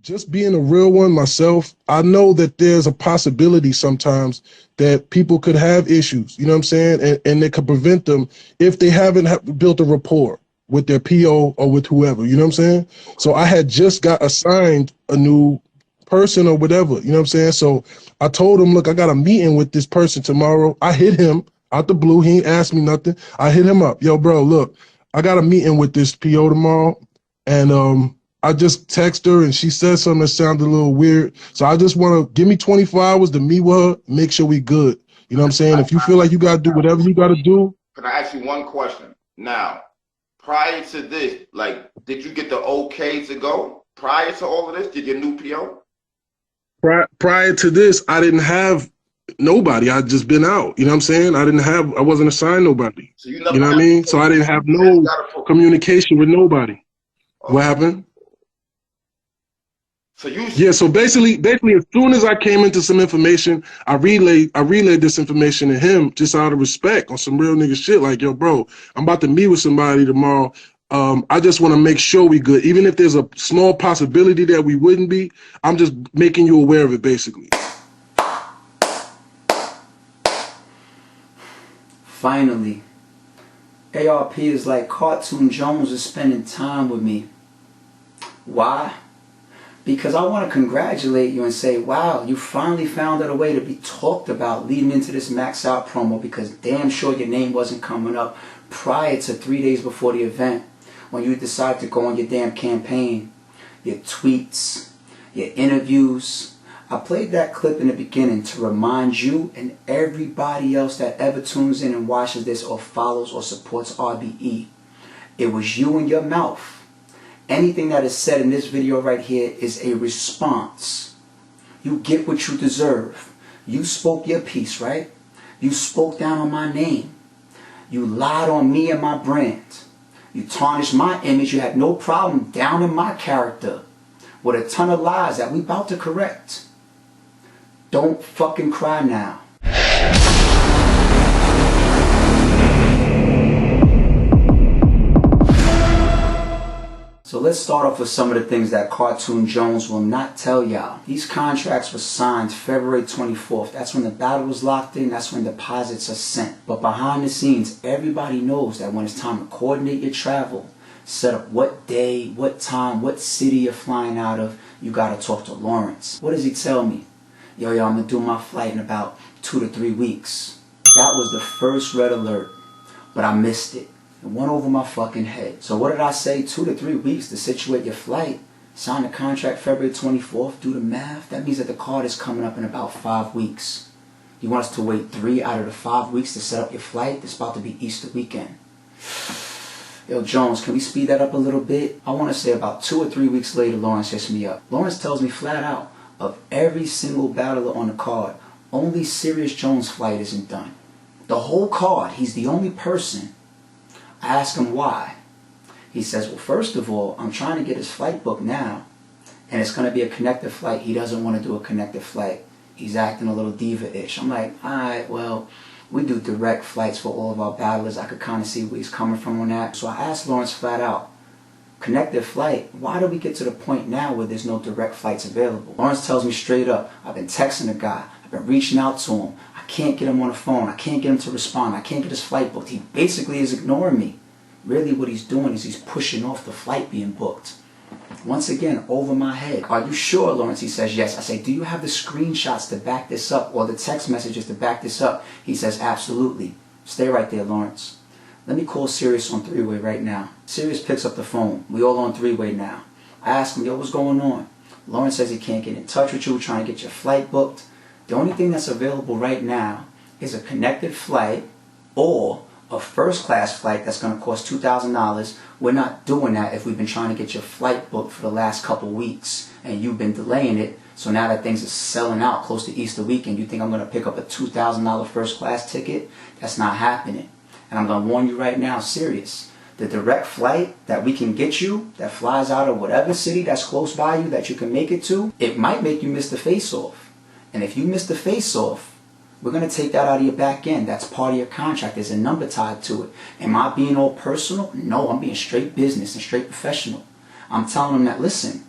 just being a real one myself, I know that there's a possibility sometimes that people could have issues, you know what I'm saying? And they could prevent them if they haven't built a rapport with their PO or with whoever, you know what I'm saying? So I had just got assigned a new person or whatever, you know what I'm saying? So I told him, look, I got a meeting with this person tomorrow. I hit him out the blue. He ain't asked me nothing. I hit him up. Yo, bro, look, I got a meeting with this PO tomorrow. And I just text her and she said something that sounded a little weird. So I just want to give me 24 hours to meet with her, make sure we good. You know what I'm saying? If you feel like you got to do whatever you got to do. Can I ask you one question? Now, prior to this, like, did you get the okay to go? Prior to all of this, did your new PO? Prior to this, I didn't have nobody. I'd just been out. You know what I'm saying? I wasn't assigned nobody. So you know what I mean? So I didn't have no communication with nobody. Okay. What happened? So you so basically as soon as I came into some information, I relayed this information to him just out of respect on some real nigga shit. Like, yo, bro, I'm about to meet with somebody tomorrow. I just want to make sure we good. Even if there's a small possibility that we wouldn't be, I'm just making you aware of it, basically. Finally, ARP is like Cartoon Jones is spending time with me. Why? Because I want to congratulate you and say, wow, you finally found out a way to be talked about leading into this Max Out promo, because damn sure your name wasn't coming up prior to 3 days before the event when you decided to go on your damn campaign, your tweets, your interviews. I played that clip in the beginning to remind you and everybody else that ever tunes in and watches this or follows or supports RBE. It was you and your mouth. Anything that is said in this video right here is a response. You get what you deserve. You spoke your piece, right? You spoke down on my name. You lied on me and my brand. You tarnished my image. You had no problem downing my character with a ton of lies that we about to correct. Don't fucking cry now. So let's start off with some of the things that Cartoon Jones will not tell y'all. These contracts were signed February 24th. That's when the battle was locked in. That's when deposits are sent. But behind the scenes, everybody knows that when it's time to coordinate your travel, set up what day, what time, what city you're flying out of, you gotta talk to Lawrence. What does he tell me? Yo, I'm gonna do my flight in about 2 to 3 weeks. That was the first red alert, but I missed it. It went over my fucking head. So what did I say? 2 to 3 weeks to situate your flight. Sign the contract February 24th. Do the math. That means that the card is coming up in about 5 weeks. You want us to wait 3 out of the 5 weeks to set up your flight? It's about to be Easter weekend. Yo, Jones, can we speed that up a little bit? I want to say about 2 or 3 weeks later, Lawrence hits me up. Lawrence tells me flat out, of every single battler on the card, only Serious Jones' flight isn't done. The whole card, he's the only person. I ask him why. He says, well, first of all, I'm trying to get his flight booked now, and it's going to be a connected flight. He doesn't want to do a connected flight. He's acting a little diva-ish. I'm like, all right, well, we do direct flights for all of our battlers. I could kind of see where he's coming from on that. So I asked Lawrence flat out, connected flight, why do we get to the point now where there's no direct flights available? Lawrence tells me straight up, I've been texting the guy. I've been reaching out to him. I can't get him on the phone. I can't get him to respond. I can't get his flight booked. He basically is ignoring me. Really what he's doing is he's pushing off the flight being booked. Once again, over my head. Are you sure, Lawrence? He says, yes. I say, do you have the screenshots to back this up or the text messages to back this up? He says, absolutely. Stay right there, Lawrence. Let me call Sirius on three-way right now. Sirius picks up the phone. We all on three-way now. I ask him, yo, what's going on? Lawrence says he can't get in touch with you, trying to get your flight booked. The only thing that's available right now is a connected flight or a first-class flight that's going to cost $2,000. We're not doing that if we've been trying to get your flight booked for the last couple weeks and you've been delaying it. So now that things are selling out close to Easter weekend, you think I'm going to pick up a $2,000 first-class ticket? That's not happening. And I'm going to warn you right now, serious. The direct flight that we can get you, that flies out of whatever city that's close by you that you can make it to, it might make you miss the face-off. And if you miss the face-off, we're going to take that out of your back end. That's part of your contract. There's a number tied to it. Am I being all personal? No, I'm being straight business and straight professional. I'm telling them that, listen,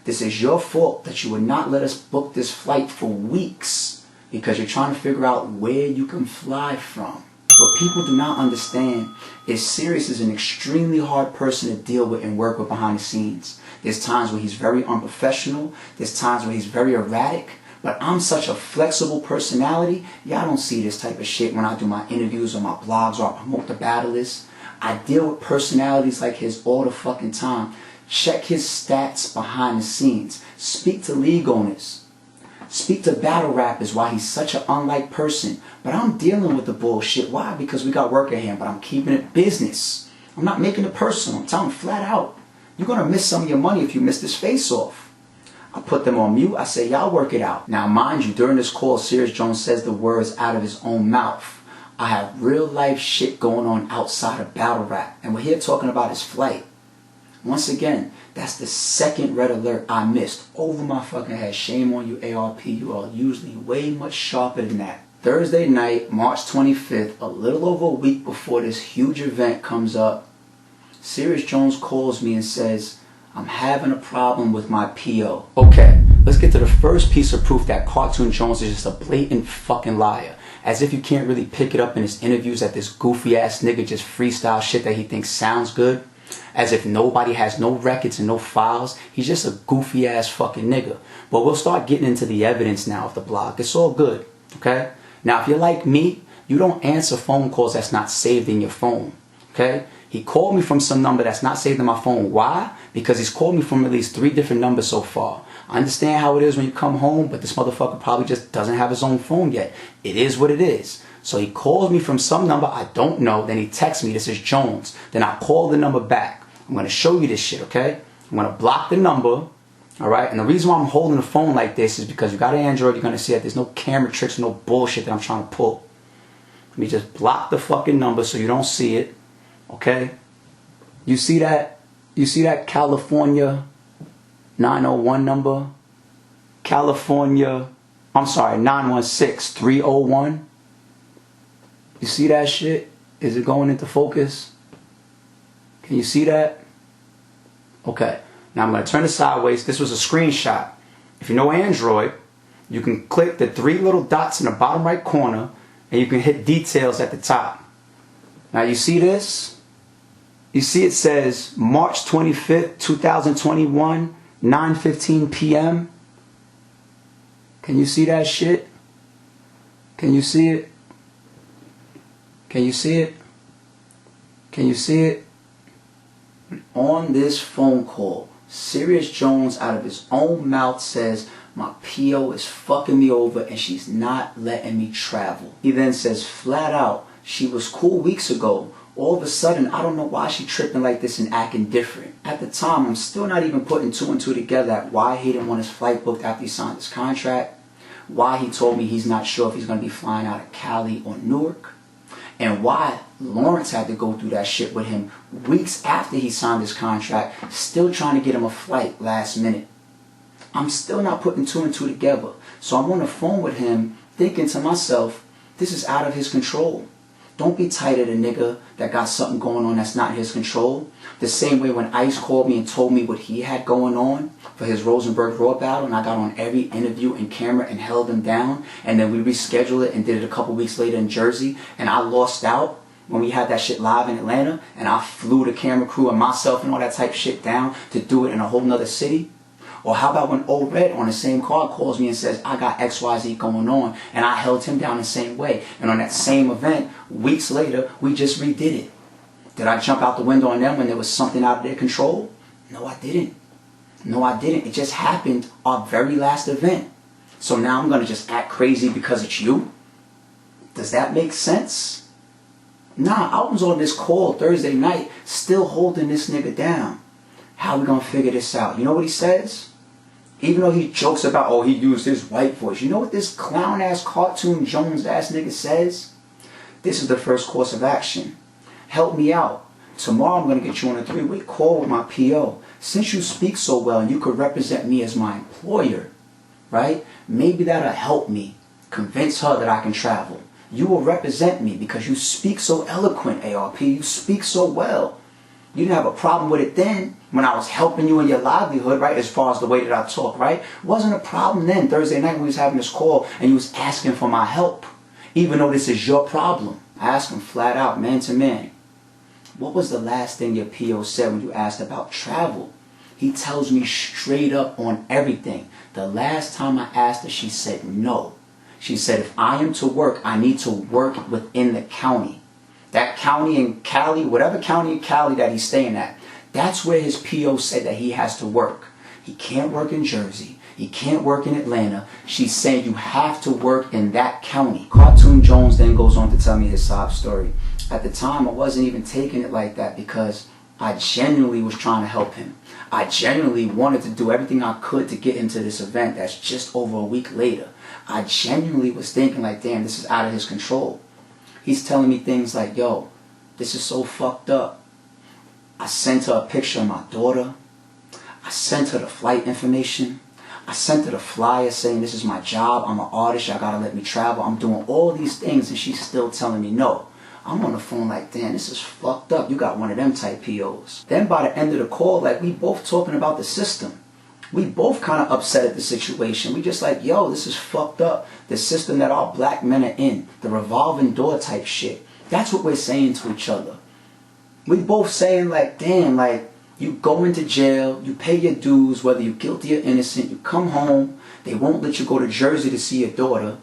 This is your fault that you would not let us book this flight for weeks because you're trying to figure out where you can fly from. What people do not understand is Sirius is an extremely hard person to deal with and work with behind the scenes. There's times where he's very unprofessional. There's times where he's very erratic. But I'm such a flexible personality, y'all don't see this type of shit when I do my interviews or my blogs or I promote the battlers. I deal with personalities like his all the fucking time. Check his stats behind the scenes. Speak to league owners. Speak to battle rappers why he's such an unlike person. But I'm dealing with the bullshit. Why? Because we got work at hand, but I'm keeping it business. I'm not making it personal. I'm telling him flat out. You're going to miss some of your money if you miss this face-off. I put them on mute. I say, y'all work it out. Now, mind you, during this call, Sirius Jones says the words out of his own mouth. I have real life shit going on outside of battle rap. And we're here talking about his flight. Once again, that's the second red alert I missed over my fucking head. Shame on you, ARP. You are usually way much sharper than that. Thursday night, March 25th, a little over a week before this huge event comes up, Sirius Jones calls me and says, I'm having a problem with my PO. Okay, let's get to the first piece of proof that Cartoon Jones is just a blatant fucking liar. As if you can't really pick it up in his interviews that this goofy ass nigga just freestyle shit that he thinks sounds good. As if nobody has no records and no files. He's just a goofy ass fucking nigga. But we'll start getting into the evidence now of the blog. It's all good, okay? Now if you're like me, you don't answer phone calls that's not saved in your phone, okay? He called me from some number that's not saved in my phone. Why? Because he's called me from at least 3 different numbers so far. I understand how it is when you come home, but this motherfucker probably just doesn't have his own phone yet. It is what it is. So he calls me from some number I don't know. Then he texts me, this is Jones. Then I call the number back. I'm going to show you this shit, okay? I'm going to block the number, all right? And the reason why I'm holding the phone like this is because you got an Android, you're going to see that there's no camera tricks, no bullshit that I'm trying to pull. Let me just block the fucking number so you don't see it. Okay, you see that? You see that California 901 number? California, I'm sorry, 916-301. You see that shit? Is it going into focus? Can you see that? Okay, now I'm going to turn it sideways. This was a screenshot. If you know Android, you can click the 3 little dots in the bottom right corner and you can hit details at the top. Now you see this? You see it says March 25th, 2021, 9:15 p.m. Can you see that shit? Can you see it? Can you see it? Can you see it? On this phone call, Sirius Jones out of his own mouth says, my PO is fucking me over and she's not letting me travel. He then says flat out, she was cool weeks ago. All of a sudden, I don't know why she tripping like this and acting different. At the time, I'm still not even putting 2 and 2 together at why he didn't want his flight booked after he signed his contract, why he told me he's not sure if he's going to be flying out of Cali or Newark, and why Lawrence had to go through that shit with him weeks after he signed his contract, still trying to get him a flight last minute. I'm still not putting 2 and 2 together. So I'm on the phone with him thinking to myself, this is out of his control. Don't be tight at a nigga that got something going on that's not his control. The same way when Ice called me and told me what he had going on for his Rosenberg Raw battle, and I got on every interview and camera and held him down, and then we rescheduled it and did it a couple weeks later in Jersey, and I lost out when we had that shit live in Atlanta, and I flew the camera crew and myself and all that type of shit down to do it in a whole nother city. Or how about when Old Red on the same card calls me and says, I got XYZ going on, and I held him down the same way. And on that same event, weeks later, we just redid it. Did I jump out the window on them when there was something out of their control? No, I didn't. No, I didn't. It just happened our very last event. So now I'm going to just act crazy because it's you? Does that make sense? Nah, I was on this call Thursday night, still holding this nigga down. How we going to figure this out? You know what he says? Even though he jokes about, oh, he used his white voice. You know what this clown-ass, Cartoon Jones-ass nigga says? This is the first course of action. Help me out. Tomorrow I'm going to get you on a 3-way call with my PO. Since you speak so well and you could represent me as my employer, right? Maybe that'll help me convince her that I can travel. You will represent me because you speak so eloquent, ARP. You speak so well. You didn't have a problem with it then. when I was helping you in your livelihood, right, as far as the way that I talk, right? Wasn't a problem then, Thursday night when we was having this call and you was asking for my help, even though this is your problem. I asked him flat out, man to man, what was the last thing your PO said when you asked about travel? He tells me straight up on everything. The last time I asked her, she said no. She said, if I am to work, I need to work within the county. That county in Cali, whatever county in Cali that he's staying at, that's where his PO said that he has to work. He can't work in Jersey. He can't work in Atlanta. She's saying you have to work in that county. Cartoon Jones then goes on to tell me his sob story. At the time, I wasn't even taking it like that because I genuinely was trying to help him. I genuinely wanted to do everything I could to get him to this event that's just over a week later. I genuinely was thinking like, damn, this is out of his control. He's telling me things like, yo, this is so fucked up. I sent her a picture of my daughter. I sent her the flight information. I sent her the flyer saying this is my job. I'm an artist. Y'all gotta let me travel. I'm doing all these things and she's still telling me no. I'm on the phone like, damn, this is fucked up. You got one of them type POs. Then by the end of the call, like, we both talking about the system. We both kind of upset at the situation. We just like, yo, this is fucked up. The system that all black men are in. The revolving door type shit. That's what we're saying to each other. We both saying like, damn, like, you go into jail, you pay your dues, whether you're guilty or innocent, you come home, they won't let you go to Jersey to see your daughter.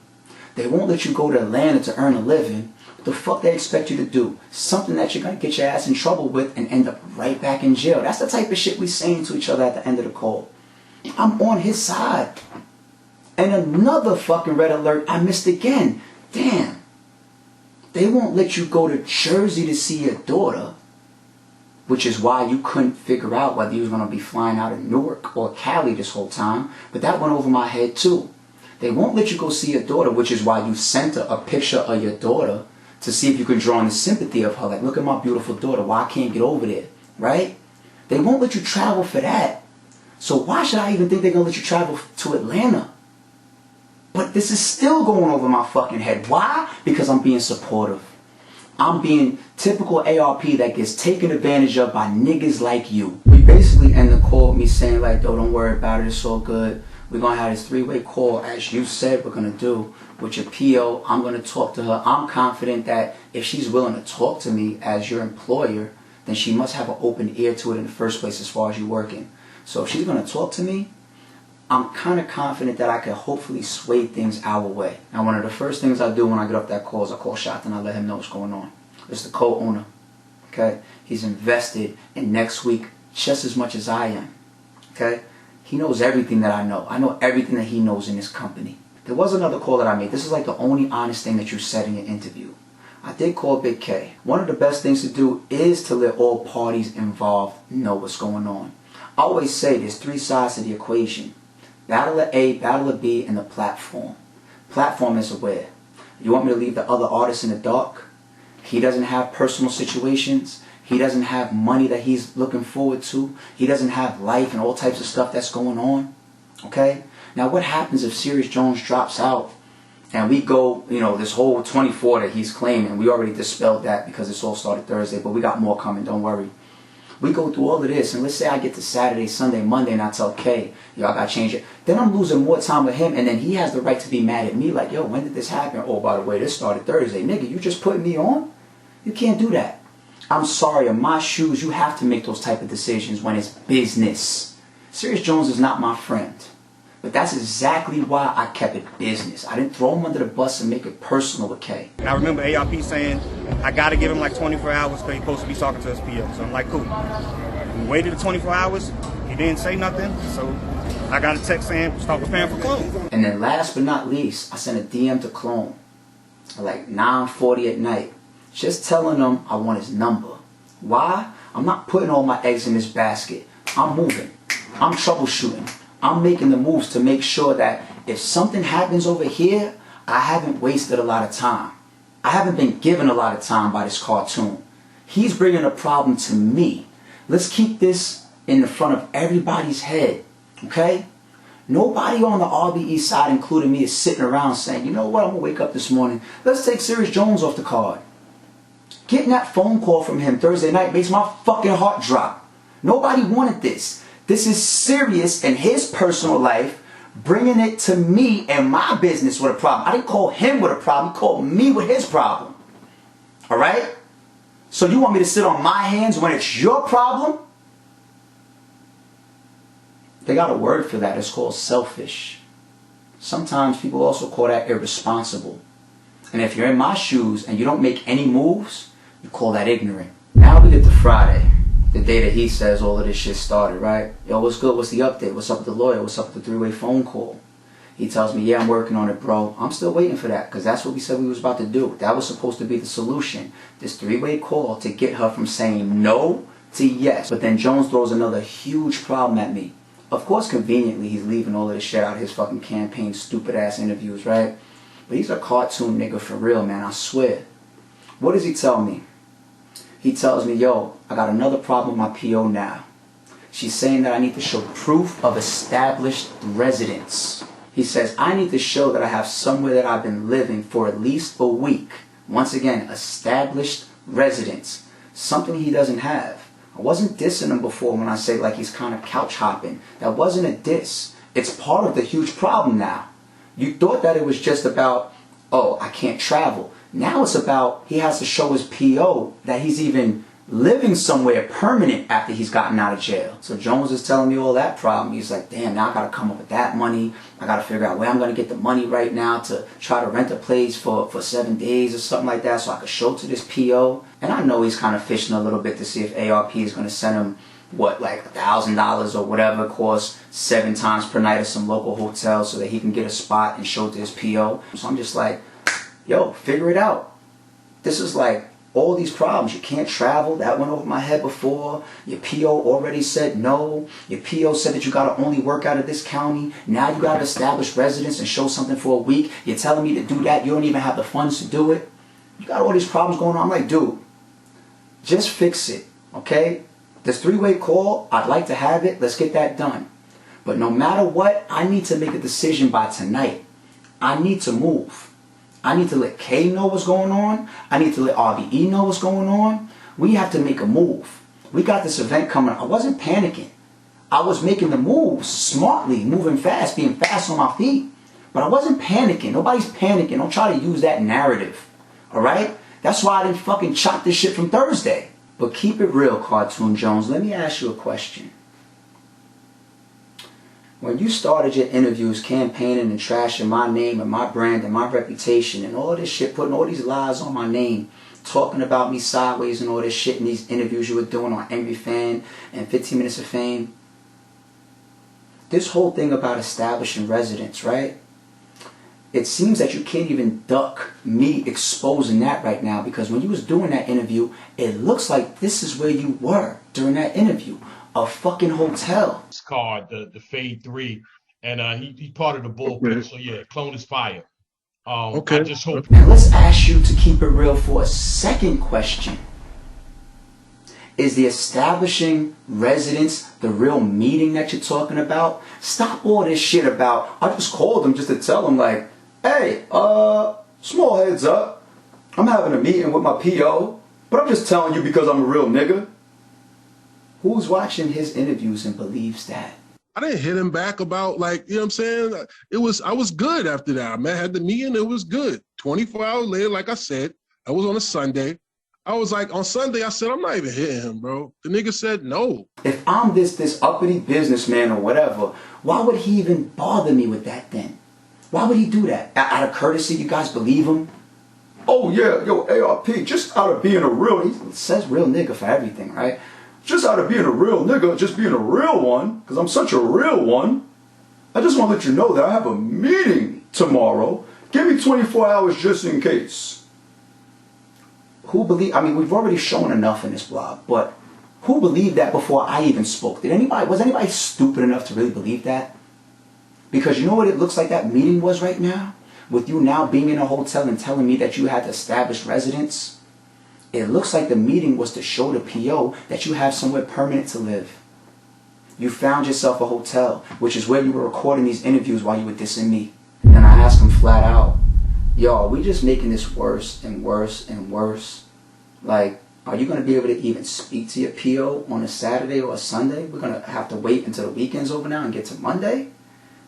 They won't let you go to Atlanta to earn a living. The fuck they expect you to do? Something that you're going to get your ass in trouble with and end up right back in jail. That's the type of shit we saying to each other at the end of the call. I'm on his side. And another fucking red alert I missed again. Damn. They won't let you go to Jersey to see your daughter, which is why you couldn't figure out whether you was going to be flying out of Newark or Cali this whole time. But that went over my head too. They won't let you go see your daughter, which is why you sent her a picture of your daughter to see if you can draw on the sympathy of her. Like, look at my beautiful daughter. Why I can't get over there? Right? They won't let you travel for that. So why should I even think they're going to let you travel to Atlanta? But this is still going over my fucking head. Why? Because I'm being supportive. I'm being typical ARP that gets taken advantage of by niggas like you. We basically end the call with me saying like, yo, don't worry about it. It's all good. We're going to have this three-way call, as you said we're going to do, with your PO. I'm going to talk to her. I'm confident that if she's willing to talk to me as your employer, then she must have an open ear to it in the first place as far as you working. So if she's going to talk to me, I'm kind of confident that I could hopefully sway things our way. Now, one of the first things I do when I get off that call is I call Shot and I let him know what's going on. It's the co-owner. Okay? He's invested in next week just as much as I am. Okay? He knows everything that I know. I know everything that he knows in this company. There was another call that I made. This is like the only honest thing that you said in your interview. I did call Big K. One of the best things to do is to let all parties involved know what's going on. I always say there's three sides to the equation. Battler A, Battler B, and the platform. Platform is aware. You want me to leave the other artists in the dark? He doesn't have personal situations. He doesn't have money that he's looking forward to. He doesn't have life and all types of stuff that's going on. Okay? Now what happens if Serious Jones drops out and we go, you know, this whole 24 that he's claiming, we already dispelled that because this all started Thursday, but we got more coming, don't worry. We go through all of this, and let's say I get to Saturday, Sunday, Monday, and I tell K, yo, I gotta change it. Then I'm losing more time with him, and then he has the right to be mad at me, like, yo, when did this happen? Oh, by the way, this started Thursday. Nigga, you just putting me on? You can't do that. I'm sorry, in my shoes, you have to make those type of decisions when it's business. Serious Jones is not my friend. But that's exactly why I kept it business. I didn't throw him under the bus and make it personal with K. And I remember ARP saying, I got to give him like 24 hours because he's supposed to be talking to his PO. So I'm like, cool. We waited the 24 hours. He didn't say nothing. So I got a text saying, start preparing for Clone. And then last but not least, I sent a DM to Clone at like 9:40 at night. Just telling him I want his number. Why? I'm not putting all my eggs in this basket. I'm moving. I'm troubleshooting. I'm making the moves to make sure that if something happens over here, I haven't wasted a lot of time. I haven't been given a lot of time by this cartoon. He's bringing a problem to me. Let's keep this in the front of everybody's head, okay? Nobody on the RBE side, including me, is sitting around saying, you know what, I'm going to wake up this morning. Let's take Serious Jones off the card. Getting that phone call from him Thursday night makes my fucking heart drop. Nobody wanted this. This is serious in his personal life, bringing it to me and my business with a problem. I didn't call him with a problem. He called me with his problem. All right? So you want me to sit on my hands when it's your problem? They got a word for that. It's called selfish. Sometimes people also call that irresponsible. And if you're in my shoes and you don't make any moves, you call that ignorant. Now we get to Friday, the day that he says all of this shit started, right? Yo, what's good? What's the update? What's up with the lawyer? What's up with the three-way phone call? He tells me, yeah, I'm working on it, bro. I'm still waiting for that because that's what we said we was about to do. That was supposed to be the solution. This three-way call to get her from saying no to yes. But then Jones throws another huge problem at me. Of course, conveniently, he's leaving all of this shit out of his fucking campaign, stupid-ass interviews, right? But he's a cartoon nigga for real, man, I swear. What does he tell me? He tells me, yo, I got another problem with my PO now. She's saying that I need to show proof of established residence. He says, I need to show that I have somewhere that I've been living for at least a week. Once again, established residence. Something he doesn't have. I wasn't dissing him before when I say like he's kind of couch hopping. That wasn't a diss. It's part of the huge problem now. You thought that it was just about, oh, I can't travel. Now it's about he has to show his PO that he's even living somewhere permanent after he's gotten out of jail. So Jones is telling me all that problem. He's like, damn, now I got to come up with that money. I got to figure out where I'm going to get the money right now to try to rent a place for 7 days or something like that so I could show to this PO. And I know he's kind of fishing a little bit to see if ARP is going to send him, what, like $1,000 or whatever it costs 7 times per night at some local hotel so that he can get a spot and show to his PO. So I'm just like, yo, figure it out. This is like all these problems. You can't travel. That went over my head before. Your PO already said no. Your PO said that you got to only work out of this county. Now you got to establish residence and show something for a week. You're telling me to do that. You don't even have the funds to do it. You got all these problems going on. I'm like, dude, just fix it, okay? This three-way call, I'd like to have it. Let's get that done. But no matter what, I need to make a decision by tonight. I need to move. I need to let K know what's going on. I need to let RBE know what's going on. We have to make a move. We got this event coming. I wasn't panicking. I was making the moves smartly, moving fast, being fast on my feet. But I wasn't panicking. Nobody's panicking. Don't try to use that narrative. Alright? That's why I didn't fucking chop this shit from Thursday. But keep it real, Cartoon Jones. Let me ask you a question. When you started your interviews campaigning and trashing my name and my brand and my reputation and all this shit, putting all these lies on my name, talking about me sideways and all this shit in these interviews you were doing on Angry Fan and 15 Minutes of Fame, this whole thing about establishing residence, right? It seems that you can't even duck me exposing that right now because when you was doing that interview, it looks like this is where you were during that interview. A fucking hotel. It's called the Fade 3, and he's part of the bullpen. So yeah, clone is fire. Okay. I just hope. Now let's ask you to keep it real for a second question. Is the establishing residence the real meeting that you're talking about? Stop all this shit about, I just called them just to tell them like, hey, small heads up. I'm having a meeting with my PO, but I'm just telling you because I'm a real nigga. Who's watching his interviews and believes that? I didn't hit him back about like, you know what I'm saying? I was good after that. I had the meeting, it was good. 24 hours later, like I said, I was on a Sunday. I was like, on Sunday, I said, I'm not even hitting him, bro. The nigga said no. If I'm this uppity businessman or whatever, why would he even bother me with that then? Why would he do that? Out of courtesy, you guys believe him? Oh yeah, yo, ARP, just out of being a real, he says real nigga for everything, right? Just out of being a real nigga, just being a real one, because I'm such a real one, I just want to let you know that I have a meeting tomorrow. Give me 24 hours just in case. Who believe? I mean, we've already shown enough in this blog, but who believed that before I even spoke? Was anybody stupid enough to really believe that? Because you know what it looks like that meeting was right now? With you now being in a hotel and telling me that you had to establish residence? It looks like the meeting was to show the PO that you have somewhere permanent to live. You found yourself a hotel, which is where you were recording these interviews while you were dissing me. And I asked him flat out, yo, are we just making this worse and worse and worse? Like, Are you going to be able to even speak to your PO on a Saturday or a Sunday? We're going to have to wait until the weekend's over now and get to Monday?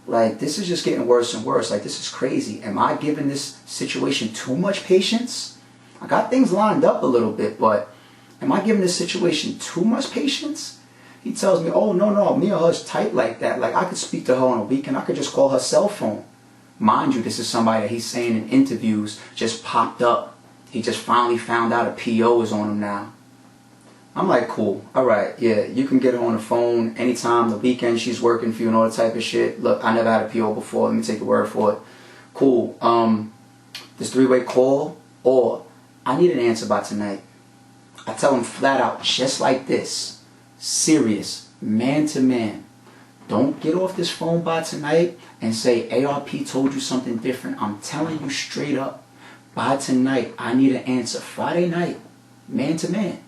Like, this is just getting worse and worse. Like, this is crazy. Am I giving this situation too much patience? I got things lined up a little bit, but am I giving this situation too much patience? He tells me, oh, no, me and her's tight like that. Like, I could speak to her on a weekend. I could just call her cell phone. Mind you, this is somebody that he's saying in interviews just popped up. He just finally found out a PO is on him now. I'm like, cool. All right, yeah, you can get her on the phone anytime, the weekend she's working for you and all that type of shit. Look, I never had a PO before. Let me take your word for it. Cool. This three-way call, or I need an answer by tonight. I tell him flat out, just like this, serious, man to man. Don't get off this phone by tonight and say ARP told you something different. I'm telling you straight up, by tonight, I need an answer. Friday night, man to man.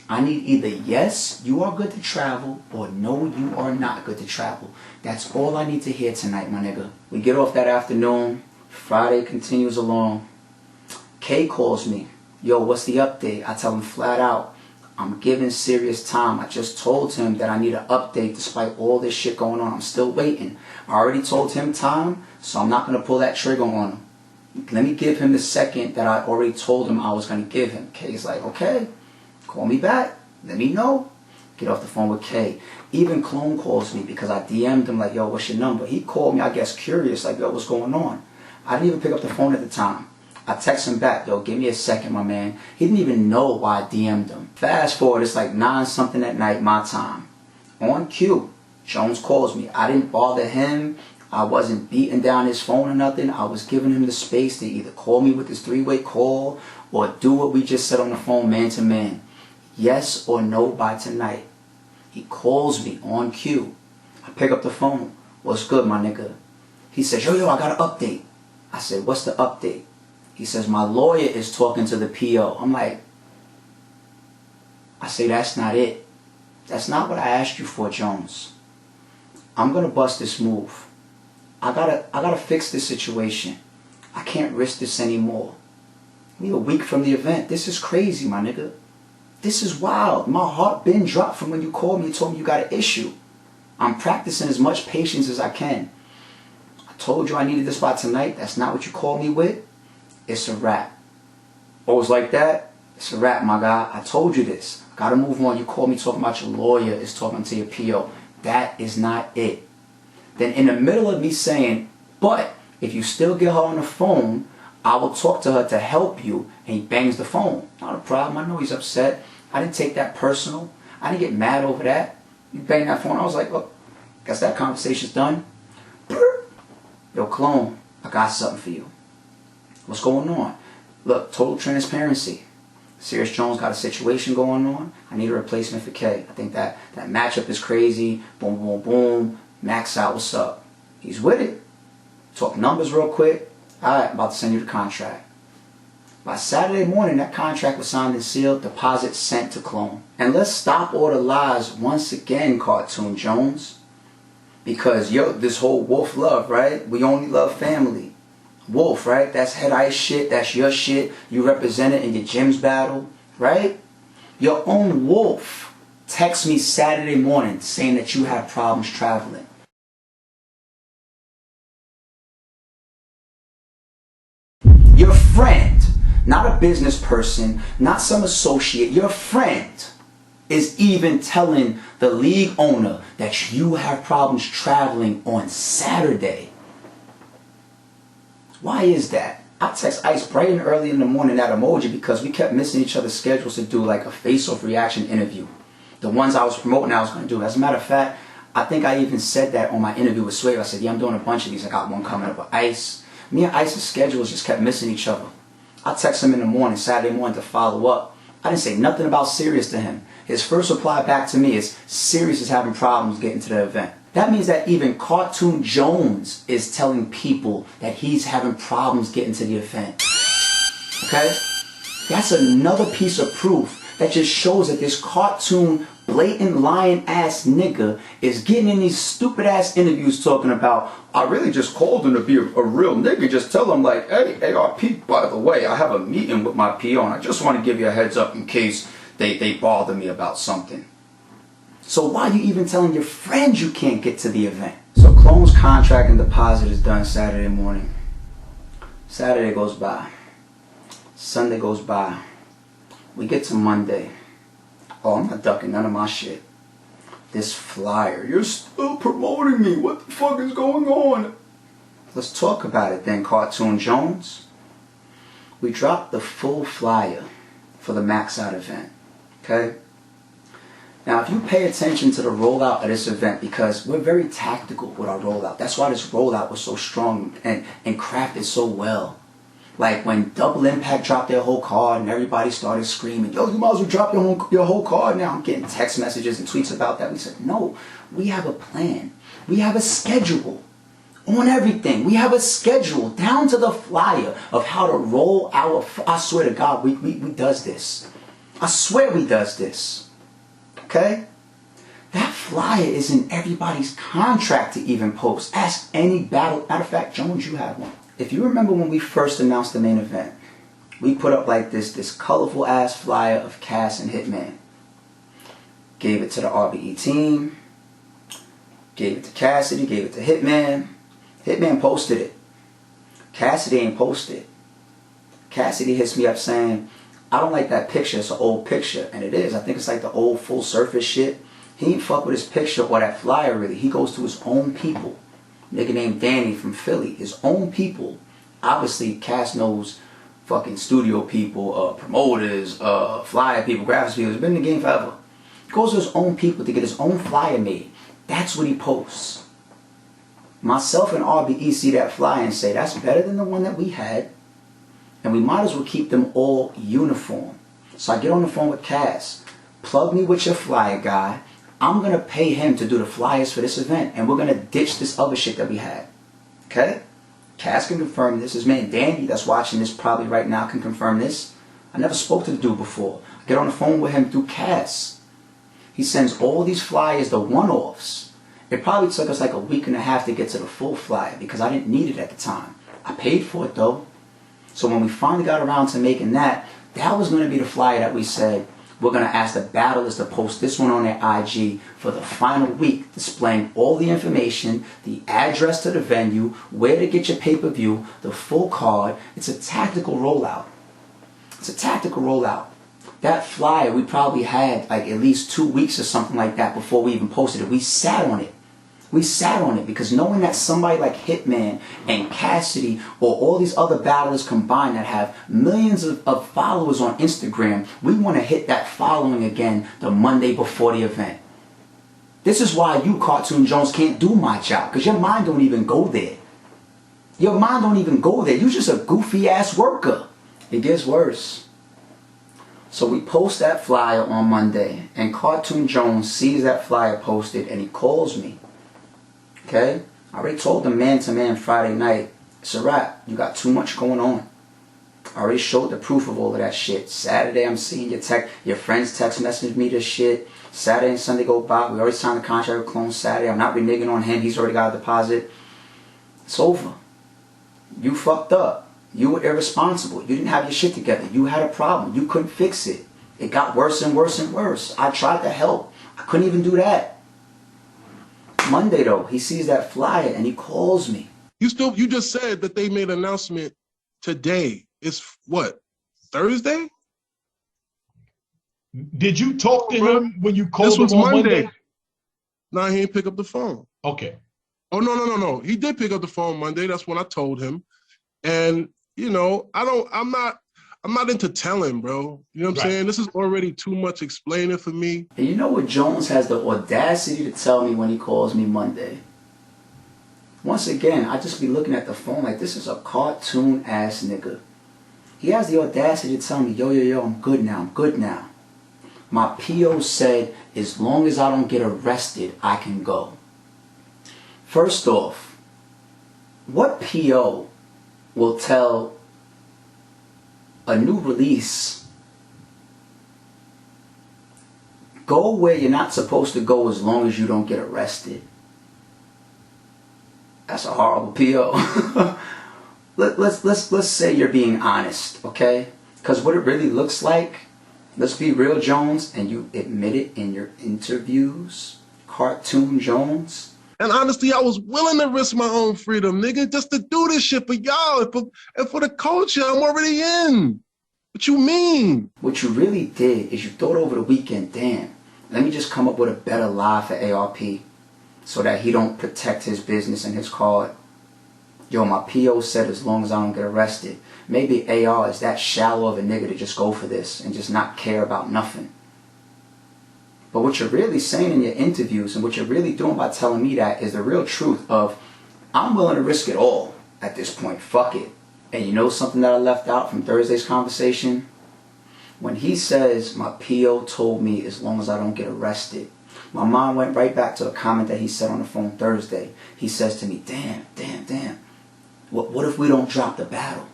I need either yes, you are good to travel, or no, you are not good to travel. That's all I need to hear tonight, my nigga. We get off that afternoon. Friday continues along. K calls me. Yo, what's the update? I tell him flat out, I'm giving serious time. I just told him that I need an update despite all this shit going on. I'm still waiting. I already told him time, so I'm not going to pull that trigger on him. Let me give him the second that I already told him I was going to give him. K's like, okay, call me back. Let me know. Get off the phone with K. Even Clone calls me because I DM'd him like, yo, what's your number? He called me, I guess, curious, like, yo, what's going on? I didn't even pick up the phone at the time. I text him back, yo, give me a second, my man. He didn't even know why I DM'd him. Fast forward, it's like 9-something at night, my time. On cue, Jones calls me. I didn't bother him. I wasn't beating down his phone or nothing. I was giving him the space to either call me with this three-way call or do what we just said on the phone, man to man. Yes or no by tonight. He calls me on cue. I pick up the phone. What's good, my nigga? He says, yo, I got an update. I said, what's the update? He says, my lawyer is talking to the PO. I'm like, I say, that's not it. That's not what I asked you for, Jones. I'm going to bust this move. I gotta fix this situation. I can't risk this anymore. We a week from the event. This is crazy, my nigga. This is wild. My heart been dropped from when you called me and told me you got an issue. I'm practicing as much patience as I can. I told you I needed this by tonight. That's not what you called me with. It's a wrap. Oh, it's like that? It's a wrap, my guy. I told you this. I gotta move on. You called me talking about your lawyer is talking to your PO. That is not it. Then in the middle of me saying, but if you still get her on the phone, I will talk to her to help you. And he bangs the phone. Not a problem. I know he's upset. I didn't take that personal. I didn't get mad over that. You banged that phone. I was like, look, guess that conversation's done. Yo, Clone, I got something for you. What's going on? Look, total transparency. Serious Jones got a situation going on. I need a replacement for K. I think that matchup is crazy. Boom, boom, boom. Max out, what's up? He's with it. Talk numbers real quick. Alright, I'm about to send you the contract. By Saturday morning, that contract was signed and sealed, deposit sent to Clone. And let's stop all the lies once again, Cartoon Jones. Because, yo, this whole wolf love, right? We only love family. Wolf, right? That's head ice shit. That's your shit. You represent it in your gyms battle, right? Your own wolf texts me Saturday morning saying that you have problems traveling. Your friend, not a business person, not some associate, your friend is even telling the league owner that you have problems traveling on Saturday. Why is that? I text Ice bright and early in the morning that emoji because we kept missing each other's schedules to do like a face-off reaction interview. The ones I was promoting I was going to do. As a matter of fact, I think I even said that on my interview with Swave. I said, yeah, I'm doing a bunch of these. I got one coming up with Ice. Me and Ice's schedules just kept missing each other. I text him in the morning, Saturday morning, to follow up. I didn't say nothing about Sirius to him. His first reply back to me is, Sirius is having problems getting to the event. That means that even Cartoon Jones is telling people that he's having problems getting to the event. Okay? That's another piece of proof that just shows that this cartoon, blatant lying ass nigga is getting in these stupid ass interviews talking about, I really just called him to be a real nigga. Just tell him like, hey, ARP, by the way, I have a meeting with my PO and I just want to give you a heads up in case they bother me about something. So why are you even telling your friends you can't get to the event? So Clone's contract and deposit is done Saturday morning. Saturday goes by. Sunday goes by. We get to Monday. Oh, I'm not ducking none of my shit. This flyer. You're still promoting me. What the fuck is going on? Let's talk about it then, Cartoon Jones. We dropped the full flyer for the Max Out event. Okay? Now, if you pay attention to the rollout of this event, because we're very tactical with our rollout. That's why this rollout was so strong and crafted so well. Like when Double Impact dropped their whole card and everybody started screaming, yo, you might as well drop your whole card now. I'm getting text messages and tweets about that. We said, no, we have a plan. We have a schedule on everything. We have a schedule down to the flyer of how to roll our, I swear to God, we does this. I swear we does this. Okay? That flyer is in everybody's contract to even post. Ask any battle. Matter of fact, Jones, you have one. If you remember when we first announced the main event, we put up like this colorful ass flyer of Cass and Hitman. Gave it to the RBE team. Gave it to Cassidy. Gave it to Hitman. Hitman posted it. Cassidy ain't posted. Cassidy hits me up saying, I don't like that picture. It's an old picture. And it is. I think it's like the old full surface shit. He ain't fuck with his picture or that flyer really. He goes to his own people. Nigga named Danny from Philly. His own people. Obviously, Cass knows fucking studio people, promoters, flyer people, graphics people. He's been in the game forever. He goes to his own people to get his own flyer made. That's what he posts. Myself and RBE see that flyer and say, that's better than the one that we had. And we might as well keep them all uniform. So I get on the phone with Cass. Plug me with your flyer guy. I'm going to pay him to do the flyers for this event. And we're going to ditch this other shit that we had. Okay? Cass can confirm this. His man Danny that's watching this probably right now can confirm this. I never spoke to the dude before. I get on the phone with him through Cass. He sends all these flyers, the one-offs. It probably took us like a week and a half to get to the full flyer because I didn't need it at the time. I paid for it though. So when we finally got around to making that, that was going to be the flyer that we said, we're going to ask the battlers to post this one on their IG for the final week, displaying all the information, the address to the venue, where to get your pay-per-view, the full card. It's a tactical rollout. It's a tactical rollout. That flyer, we probably had like at least 2 weeks or something like that before we even posted it. We sat on it. We sat on it because knowing that somebody like Hitman and Cassidy or all these other battlers combined that have millions of followers on Instagram, we want to hit that following again the Monday before the event. This is why you, Cartoon Jones, can't do my job because your mind don't even go there. Your mind don't even go there. You're just a goofy ass worker. It gets worse. So we post that flyer on Monday and Cartoon Jones sees that flyer posted and he calls me. Okay? I already told him man-to-man Friday night, it's a wrap. You got too much going on. I already showed the proof of all of that shit. Saturday, I'm seeing your friends text message me this shit. Saturday and Sunday go by. We already signed the contract with Clone Saturday. I'm not reneging on him. He's already got a deposit. It's over. You fucked up. You were irresponsible. You didn't have your shit together. You had a problem. You couldn't fix it. It got worse and worse and worse. I tried to help. I couldn't even do that. Monday though, he sees that flyer and he calls me. You just said that they made an announcement today. It's what, Thursday? Did you talk to him when you called this was him on Monday? No, he didn't pick up the phone. Okay. Oh no. He did pick up the phone Monday. That's when I told him. And you know, I'm not into telling, bro. You know what I'm saying? This is already too much explaining for me. And you know what Jones has the audacity to tell me when he calls me Monday? Once again, I just be looking at the phone like this is a cartoon ass nigga. He has the audacity to tell me, yo, I'm good now. My PO said, as long as I don't get arrested, I can go. First off, what PO will tell a new release Go where you're not supposed to go as long as you don't get arrested. That's a horrible PO. Let's say you're being honest, okay? Because what it really looks like, let's be real, Jones, and you admit it in your interviews, Cartoon Jones. And honestly, I was willing to risk my own freedom, nigga, just to do this shit for y'all and for the culture. I'm already in. What you mean? What you really did is you thought over the weekend, damn, let me just come up with a better lie for ARP so that he don't protect his business and his card. Yo, my PO said as long as I don't get arrested. Maybe AR is that shallow of a nigga to just go for this and just not care about nothing. But what you're really saying in your interviews and what you're really doing by telling me that is the real truth of, I'm willing to risk it all at this point. Fuck it. And you know something that I left out from Thursday's conversation? When he says, my PO told me as long as I don't get arrested, my mind went right back to a comment that he said on the phone Thursday. He says to me, damn. What if we don't drop the battle?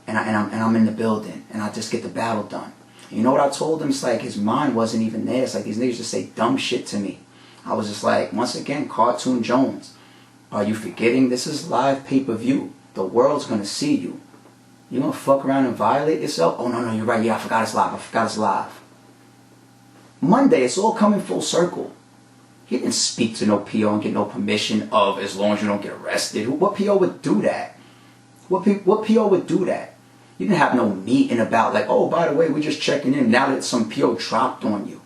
And I'm in the building and I just get the battle done. You know what I told him? It's like his mind wasn't even there. It's like these niggas just say dumb shit to me. I was just like, once again, Cartoon Jones, are you forgetting this is live pay-per-view? The world's gonna see you. You gonna fuck around and violate yourself? Oh no, you're right. Yeah, I forgot it's live. Monday, it's all coming full circle. He didn't speak to no PO and get no permission of as long as you don't get arrested. What PO would do that? What PO would do that? You didn't have no meeting about like, oh, by the way, we're just checking in now that some PO dropped on you.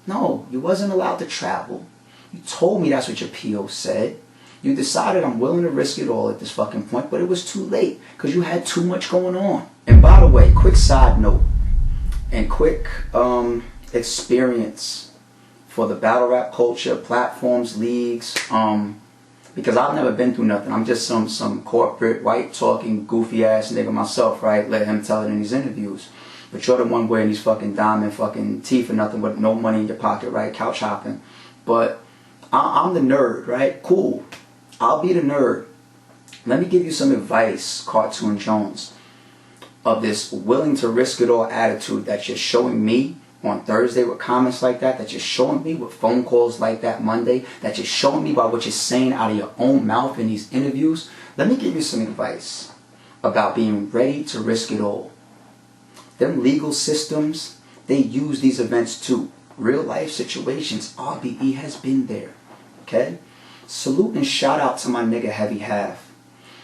No, you wasn't allowed to travel. You told me that's what your PO said. You decided I'm willing to risk it all at this fucking point, but it was too late because you had too much going on. And by the way, quick side note and quick experience for the battle rap culture, platforms, leagues, because I've never been through nothing. I'm just some corporate, white talking, goofy ass nigga myself, right? Let him tell it in these interviews. But you're the one wearing these fucking diamond fucking teeth or nothing with no money in your pocket, right? Couch hopping. But I'm the nerd, right? Cool. I'll be the nerd. Let me give you some advice, Cartoon Jones, of this willing to risk it all attitude that you're showing me on Thursday with comments like that you're showing me with phone calls like that Monday, that you're showing me by what you're saying out of your own mouth in these interviews. Let me give you some advice about being ready to risk it all. Them legal systems, they use these events too. Real life situations, RBE has been there. Okay? Salute and shout out to my nigga Heavy Half.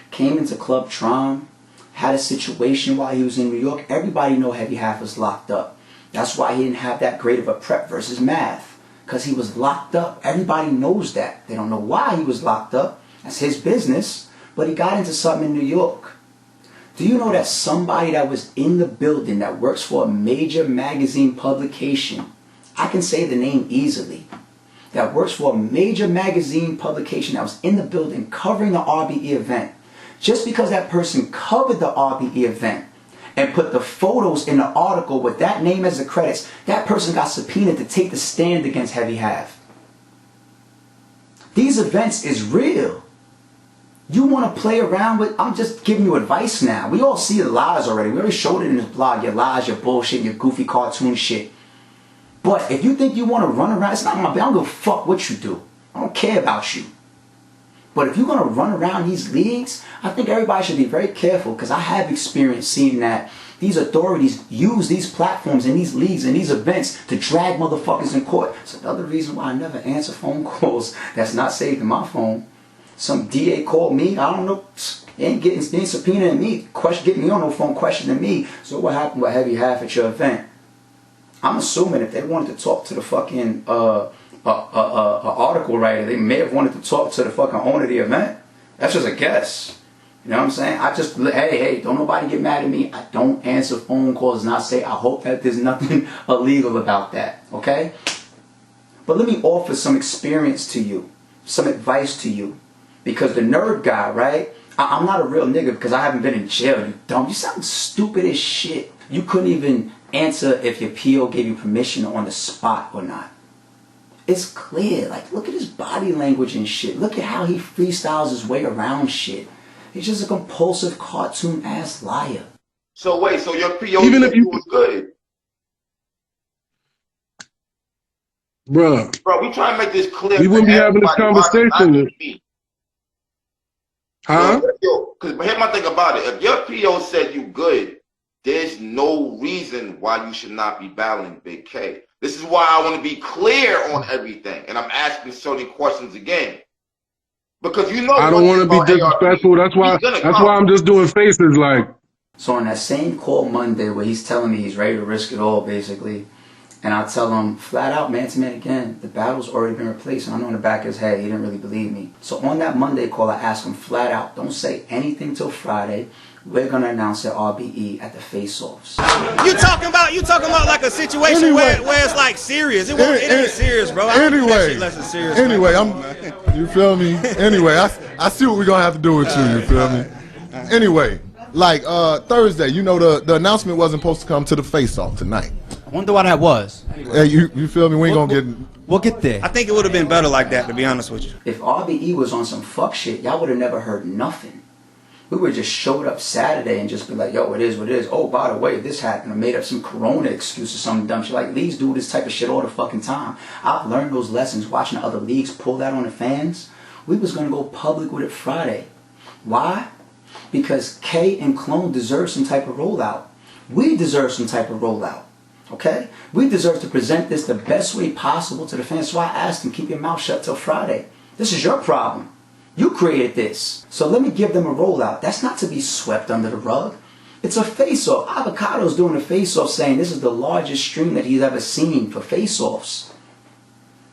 Came into Club Tron, had a situation while he was in New York. Everybody know Heavy Half was locked up. That's why he didn't have that great of a prep versus math. Because he was locked up. Everybody knows that. They don't know why he was locked up. That's his business. But he got into something in New York. Do you know that somebody that was in the building that works for a major magazine publication, I can say the name easily, that works for a major magazine publication that was in the building covering the RBE event, just because that person covered the RBE event and put the photos in the article with that name as the credits, that person got subpoenaed to take the stand against Heavy Half. These events is real. You want to play around with, I'm just giving you advice now. We all see the lies already. We already showed it in this blog, your lies, your bullshit, your goofy cartoon shit. But if you think you want to run around, it's not my bad. I don't give a fuck what you do. I don't care about you. But if you're going to run around these leagues, I think everybody should be very careful, because I have experience seeing that these authorities use these platforms and these leagues and these events to drag motherfuckers in court. It's another reason why I never answer phone calls that's not saved in my phone. Some DA called me, I don't know, ain't subpoenaing me, getting me on no phone, questioning me. So what happened with Heavy Half at your event? I'm assuming if they wanted to talk to the fucking article writer, they may have wanted to talk to the fucking owner of the event. That's just a guess. You know what I'm saying? I just, hey, don't nobody get mad at me. I don't answer phone calls, and I say I hope that there's nothing illegal about that, okay? But let me offer some experience to you, some advice to you. Because the nerd guy, right? I'm not a real nigga because I haven't been in jail, you dumb. You sound stupid as shit. You couldn't even answer if your PO gave you permission on the spot or not. It's clear. Like, look at his body language and shit. Look at how he freestyles his way around shit. He's just a compulsive cartoon-ass liar. So wait, so your PO even if you was good? Bruh. Bro, we trying to make this clear. We wouldn't be having this conversation. Huh? Yo, because here's my thing about it. If your PO said you good, there's no reason why you should not be battling Big K. This is why I want to be clear on everything, and I'm asking certain questions again. Because you know I don't want to be disrespectful. That's why I'm just doing faces like. So on that same call Monday where he's telling me he's ready to risk it all, basically, and I tell him flat out, man to man again, the battle's already been replaced. And I know in the back of his head he didn't really believe me. So on that Monday call, I asked him flat out, don't say anything till Friday. We're gonna announce at RBE at the face-offs. You talking about like a situation where it's like serious. It ain't serious, bro. Anyway, you feel me? Anyway, I see what we're gonna have to do with you feel me? Anyway, like Thursday, you know the announcement wasn't supposed to come to the face-off tonight. I wonder why that was. Hey, you feel me? We ain't gonna get. We'll get there. I think it would have been better like that, to be honest with you. If RBE was on some fuck shit, y'all would have never heard nothing. We would just showed up Saturday and just be like, yo, it is what it is. Oh, by the way, this happened. I made up some corona excuse or some dumb shit. Like, leagues do this type of shit all the fucking time. I've learned those lessons watching other leagues pull that on the fans. We was going to go public with it Friday. Why? Because K and Clone deserve some type of rollout. We deserve some type of rollout. Okay? We deserve to present this the best way possible to the fans. So I asked them, keep your mouth shut till Friday. This is your problem. You created this. So let me give them a rollout. That's not to be swept under the rug. It's a face-off. Avocado's doing a face-off saying this is the largest stream that he's ever seen for face-offs.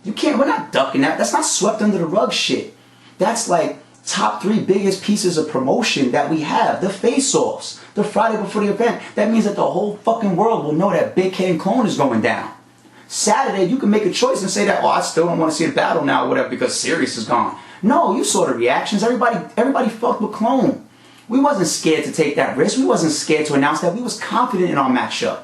We're not ducking that. That's not swept under the rug shit. That's like top 3 biggest pieces of promotion that we have. The face-offs. The Friday before the event. That means that the whole fucking world will know that Big K and Clone is going down. Saturday, you can make a choice and say that, oh, I still don't want to see the battle now or whatever because Sirius is gone. No, you saw the reactions. Everybody fucked with Clone. We wasn't scared to take that risk. We wasn't scared to announce that. We was confident in our matchup.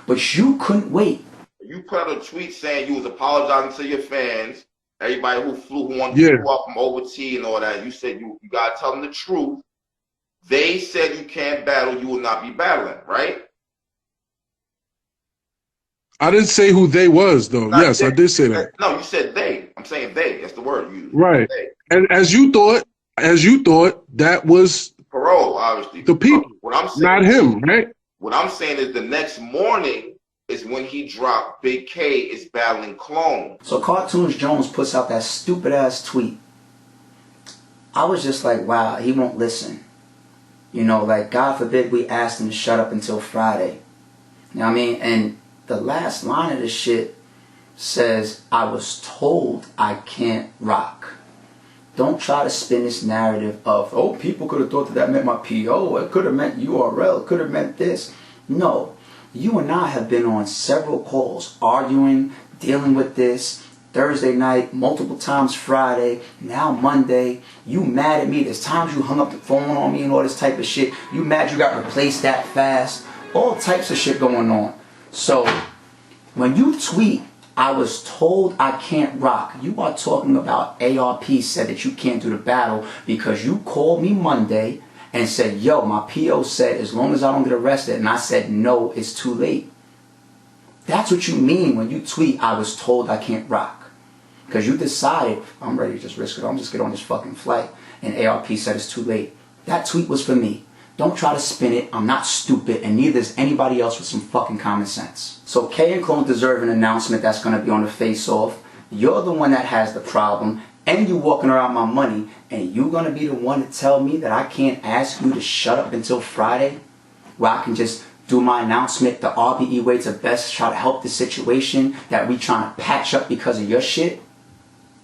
But you couldn't wait. You put out a tweet saying you was apologizing to your fans, everybody who wanted to flew up from OT and all that. You said you got to tell them the truth. They said you can't battle. You will not be battling, right? I didn't say who they was, though. Yes, I did say that. No, you said they. I'm saying they. That's the word you used. Right. They. And as you thought, that was Parole, obviously. The people, what I'm saying, not him, right? What I'm saying is the next morning is when he dropped Big K is battling Clone. So Cartoon Jones puts out that stupid ass tweet. I was just like, wow, he won't listen. You know, like, God forbid we asked him to shut up until Friday. You know what I mean? And the last line of this shit says, I was told I can't rock. Don't try to spin this narrative of, oh, people could have thought that meant my PO. It could have meant URL. It could have meant this. No. You and I have been on several calls, arguing, dealing with this. Thursday night, multiple times Friday, now Monday. You mad at me. There's times you hung up the phone on me and all this type of shit. You mad you got replaced that fast. All types of shit going on. So, when you tweet, I was told I can't rock, you are talking about ARP said that you can't do the battle because you called me Monday and said, yo, my PO said as long as I don't get arrested, and I said, no, it's too late. That's what you mean when you tweet, I was told I can't rock. Because you decided, I'm ready to just risk it, I'm just get on this fucking flight, and ARP said it's too late. That tweet was for me. Don't try to spin it. I'm not stupid, and neither is anybody else with some fucking common sense. So K and Clone deserve an announcement that's going to be on the face-off. You're the one that has the problem, and you walking around my money, and you're going to be the one to tell me that I can't ask you to shut up until Friday, where I can just do my announcement the RBE way to best try to help the situation that we trying to patch up because of your shit?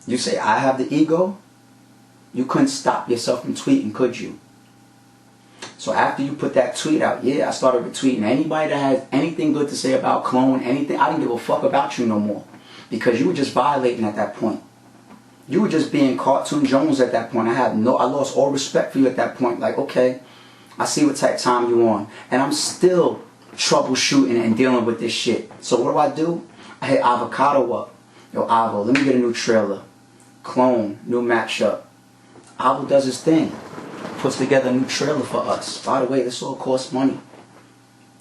You say I have the ego? You couldn't stop yourself from tweeting, could you? So after you put that tweet out, yeah, I started retweeting anybody that has anything good to say about Clone, anything. I didn't give a fuck about you no more. Because you were just violating at that point. You were just being Cartoon Jones at that point. I lost all respect for you at that point. Like, okay, I see what type of time you on. And I'm still troubleshooting and dealing with this shit. So what do? I hit Avocado up. Yo, Avo, let me get a new trailer. Clone, new matchup. Avo does his thing. Puts together a new trailer for us. By the way, this all costs money.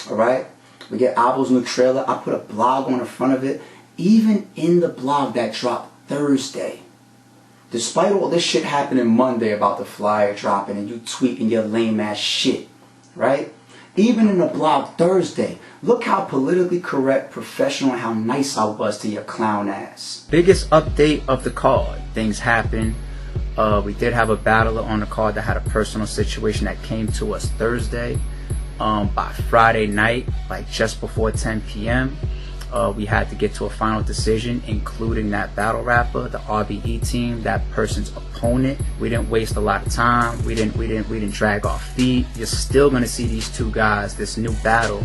Alright? We get Avo's new trailer. I put a blog on the front of it. even in the blog that dropped Thursday, despite all this shit happening Monday about the flyer dropping and you tweeting your lame ass shit, right? Even in the blog Thursday, look how politically correct, professional, and how nice I was to your clown ass. Biggest update of the card. Things happen. We did have a battler on the card that had a personal situation that came to us Thursday. By Friday night, like just before 10 p.m., we had to get to a final decision, including that battle rapper, the RBE team, that person's opponent. We didn't waste a lot of time. We didn't drag our feet. You're still gonna see these two guys, this new battle,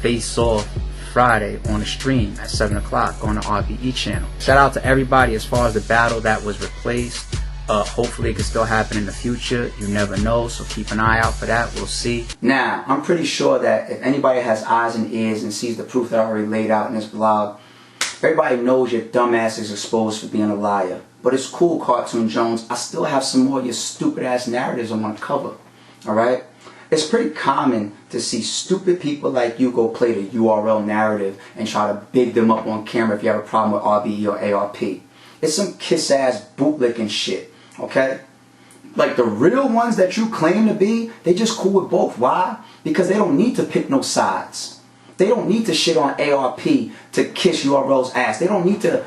face off Friday on the stream at 7 o'clock on the RBE channel. Shout out to everybody as far as the battle that was replaced. Hopefully it can still happen in the future. You never know, so keep an eye out for that. We'll see. Now, I'm pretty sure that if anybody has eyes and ears and sees the proof that I already laid out in this blog, everybody knows your dumb ass is exposed for being a liar. But it's cool, Cartoon Jones. I still have some more of your stupid ass narratives on my cover. Alright? It's pretty common to see stupid people like you go play the URL narrative and try to big them up on camera if you have a problem with RBE or ARP. It's some kiss ass bootlicking shit. Okay? Like the real ones that you claim to be, they just cool with both. Why? Because they don't need to pick no sides. They don't need to shit on ARP to kiss URL's ass. They don't need to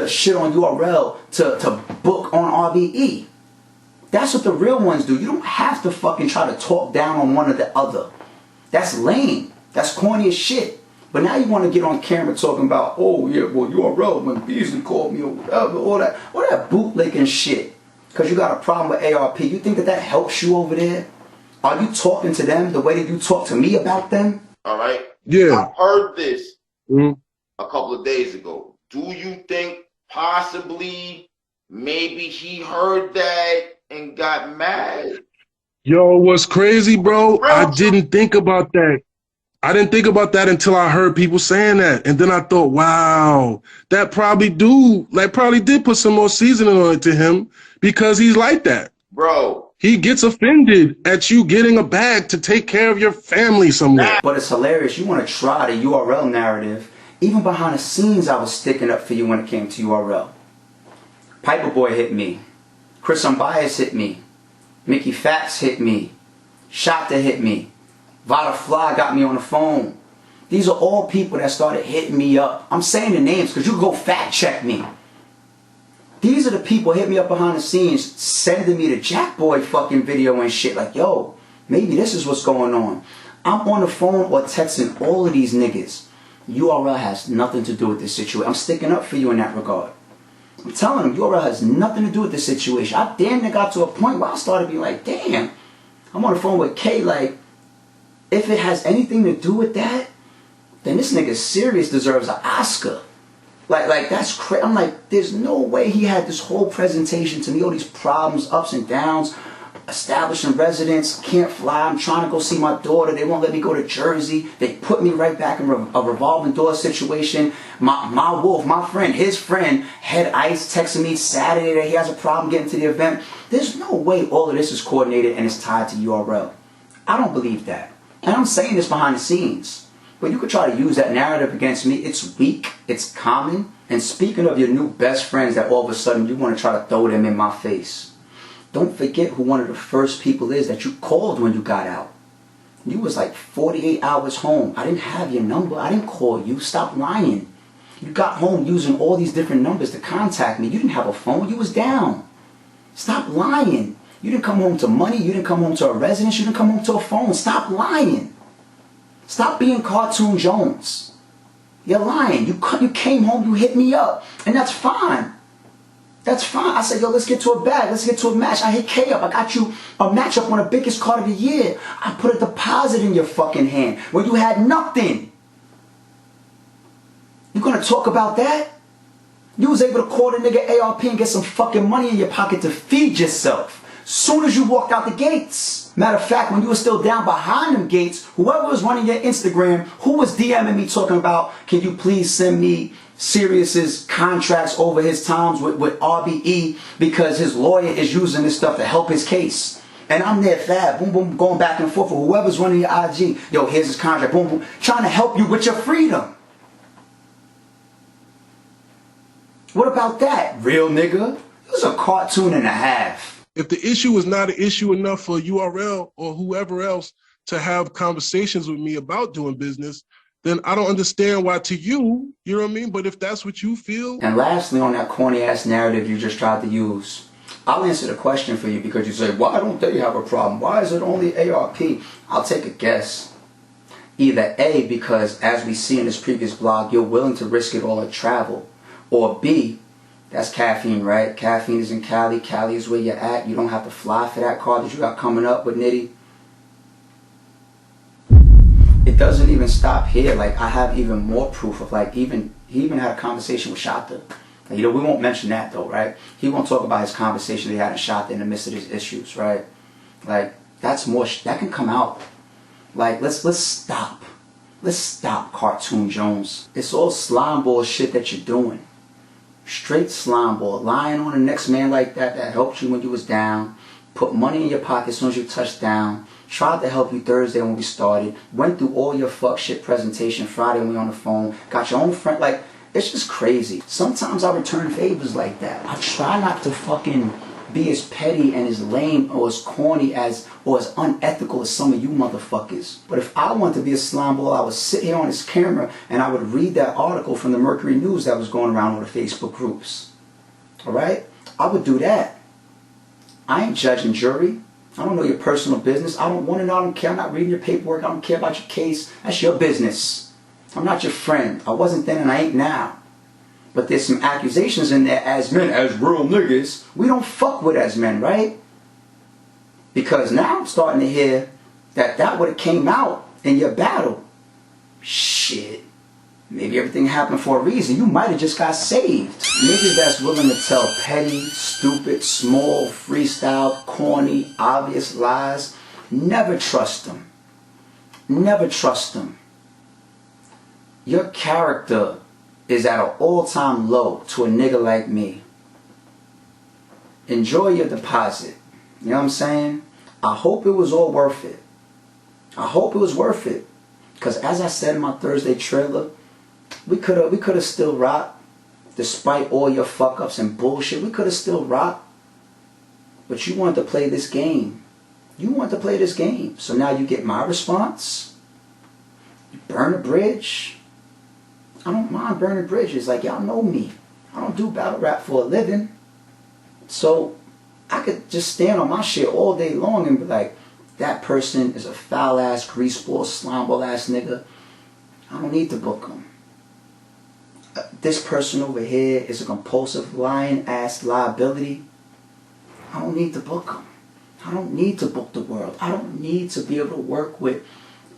shit on URL to book on RBE. That's what the real ones do. You don't have to fucking try to talk down on one or the other. That's lame. That's corny as shit. But now you want to get on camera talking about, oh yeah, well URL when Beasley called me or whatever, all that bootlicking shit. Because you got a problem with ARP. You think that helps you over there? Are you talking to them the way that you talk to me about them? All right. Yeah. I heard this a couple of days ago. Do you think possibly maybe he heard that and got mad? Yo, what's crazy, bro? I didn't think about that. I didn't think about that until I heard people saying that. And then I thought, wow, that probably did put some more seasoning on it to him because he's like that. Bro. He gets offended at you getting a bag to take care of your family somewhere. But it's hilarious. You want to try the URL narrative. Even behind the scenes, I was sticking up for you when it came to URL. Piper Boy hit me. Chris Unbiased hit me. Mickey Fax hit me. Shopta hit me. Vada Fly got me on the phone. These are all people that started hitting me up. I'm saying the names because you can go fact check me. These are the people hit me up behind the scenes, sending me the Jackboy fucking video and shit. Like, yo, maybe this is what's going on. I'm on the phone or texting all of these niggas. URL has nothing to do with this situation. I'm sticking up for you in that regard. I'm telling them, URL has nothing to do with this situation. I damn near got to a point where I started being like, damn. I'm on the phone with K like, if it has anything to do with that, then this nigga serious deserves an Oscar. Like that's crazy. I'm like, there's no way he had this whole presentation to me, all these problems, ups and downs, establishing residence, can't fly, I'm trying to go see my daughter, they won't let me go to Jersey, they put me right back in a revolving door situation. My wolf, my friend, his friend, Head Ice texting me Saturday that he has a problem getting to the event. There's no way all of this is coordinated and it's tied to URL. I don't believe that. And I'm saying this behind the scenes. But you could try to use that narrative against me. It's weak. It's common. And speaking of your new best friends that all of a sudden you want to try to throw them in my face. Don't forget who one of the first people is that you called when you got out. You was like 48 hours home. I didn't have your number. I didn't call you. Stop lying. You got home using all these different numbers to contact me. You didn't have a phone. You was down. Stop lying. You didn't come home to money. You didn't come home to a residence. You didn't come home to a phone. Stop lying. Stop being Cartoon Jones. You're lying. You came home. You hit me up. And that's fine. That's fine. I said, yo, let's get to a bag. Let's get to a match. I hit K up. I got you a matchup on the biggest card of the year. I put a deposit in your fucking hand where you had nothing. You gonna talk about that? You was able to call the nigga ARP and get some fucking money in your pocket to feed yourself. Soon as you walked out the gates. Matter of fact, when you were still down behind them gates, whoever was running your Instagram, who was DMing me talking about, can you please send me Sirius's contracts over his times with RBE because his lawyer is using this stuff to help his case. And I'm there fab, boom, boom, going back and forth with whoever's running your IG. Yo, here's his contract, boom, boom, trying to help you with your freedom. What about that, real nigga? It was a cartoon and a half. If the issue is not an issue enough for URL or whoever else to have conversations with me about doing business, then I don't understand why to you, you know what I mean? But if that's what you feel. And lastly, on that corny ass narrative you just tried to use, I'll answer the question for you because you say, why don't they have a problem? Why is it only ARP? I'll take a guess. Either A, because as we see in this previous blog, you're willing to risk it all at travel. Or B, that's caffeine, right? Caffeine is in Cali. Cali is where you're at. You don't have to fly for that car that you got coming up with Nitty. It doesn't even stop here. Like, I have even more proof of, like, he even had a conversation with Shatta. You know, we won't mention that though, right? He won't talk about his conversation that he had in Shatta in the midst of his issues, right? Like, that's more, that can come out. Like, let's stop. Let's stop, Cartoon Jones. It's all slime ball shit that you're doing. Straight slime ball. Lying on the next man like that helped you when you was down. Put money in your pocket as soon as you touched down. Tried to help you Thursday when we started. Went through all your fuck shit presentation Friday when we were on the phone. Got your own friend. Like, it's just crazy. Sometimes I return favors like that. I try not to fucking be as petty and as lame or as corny as or as unethical as some of you motherfuckers. But if I want to be a slime ball, I would sit here on this camera and I would read that article from the Mercury News that was going around on the Facebook groups. Alright? I would do that. I ain't judging jury. I don't know your personal business. I don't want to know. I don't care. I'm not reading your paperwork. I don't care about your case. That's your business. I'm not your friend. I wasn't then and I ain't now. But there's some accusations in there as men, as real niggas. We don't fuck with as men, right? Because now I'm starting to hear that would have came out in your battle. Shit. Maybe everything happened for a reason. You might have just got saved. Niggas that's willing to tell petty, stupid, small, freestyle, corny, obvious lies. Never trust them. Never trust them. Your character is at an all-time low to a nigga like me. Enjoy your deposit. You know what I'm saying? I hope it was all worth it. I hope it was worth it. Because as I said in my Thursday trailer, we could have still rocked. Despite all your fuck-ups and bullshit, we could have still rocked. But you wanted to play this game. You wanted to play this game. So now you get my response. You burn a bridge. I don't mind burning bridges. Like, y'all know me. I don't do battle rap for a living. So I could just stand on my shit all day long and be like, that person is a foul-ass, greaseball, slimeball-ass nigga. I don't need to book him. This person over here is a compulsive, lying-ass liability. I don't need to book him. I don't need to book the world. I don't need to be able to work with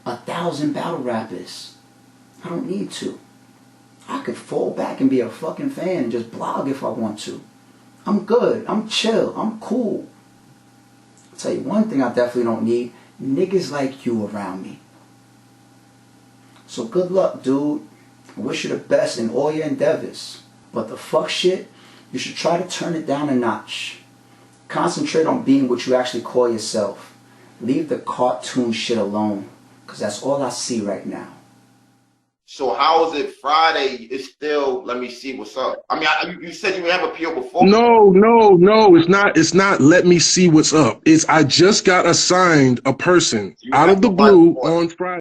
1,000 battle rappers. I don't need to. I could fall back and be a fucking fan and just blog if I want to. I'm good. I'm chill. I'm cool. I'll tell you one thing I definitely don't need. Niggas like you around me. So good luck, dude. I wish you the best in all your endeavors. But the fuck shit, you should try to turn it down a notch. Concentrate on being what you actually call yourself. Leave the cartoon shit alone. Because that's all I see right now. So how is it Friday? It's still, let me see what's up. I mean, you said you have a PO before. No, it's not. It's not. Let me see what's up. It's I just got assigned a person out of the blue on Friday.